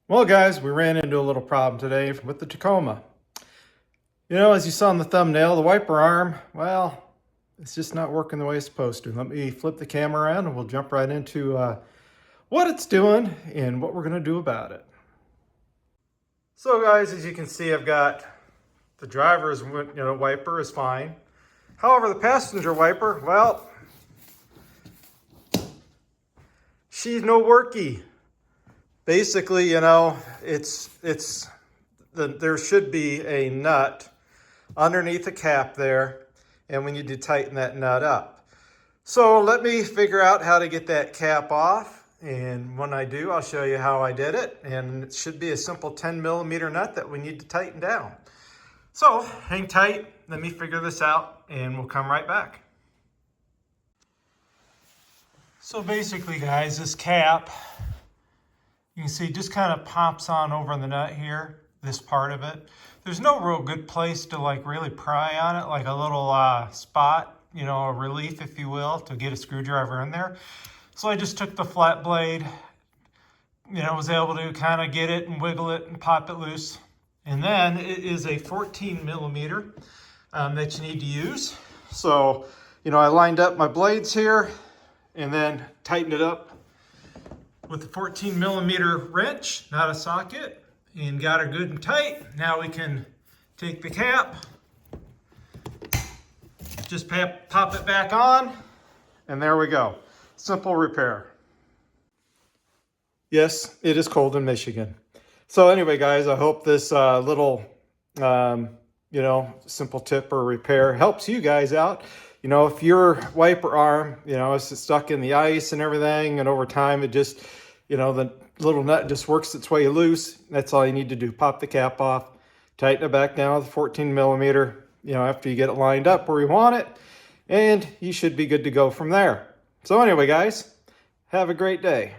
Well, guys, we ran into a little problem today with the Tacoma. As you saw in the thumbnail, the wiper arm, well, it's just not working the way it's supposed to. Let me flip the camera around and we'll jump right into what it's doing and what we're going to do about it. So, guys, as you can see, I've got the driver's wiper is fine. However, the passenger wiper, well, she's no worky. Basically, there should be a nut underneath the cap there, and we need to tighten that nut up. So let me figure out how to get that cap off, and when I do, I'll show you how I did it, and it should be a simple 10mm nut that we need to tighten down. So hang tight, let me figure this out, and we'll come right back. So basically, guys, this cap, you can see, just kind of pops on over the nut here, this part of it. There's no real good place to really pry on it, like a little spot, a relief, if you will, to get a screwdriver in there. So I just took the flat blade, was able to kind of get it and wiggle it and pop it loose. And then it is a 14mm that you need to use. So, I lined up my blades here and then tightened it up with a 14mm wrench, not a socket, and got her good and tight. Now we can take the cap, just pop it back on, and there we go. Simple repair. Yes, it is cold in Michigan. So anyway, guys, I hope this little, simple tip or repair helps you guys out. If your wiper arm, is stuck in the ice and everything, and over time it just, the little nut just works its way loose, that's all you need to do. Pop the cap off, tighten it back down with 14mm, after you get it lined up where you want it, and you should be good to go from there. So anyway, guys, have a great day.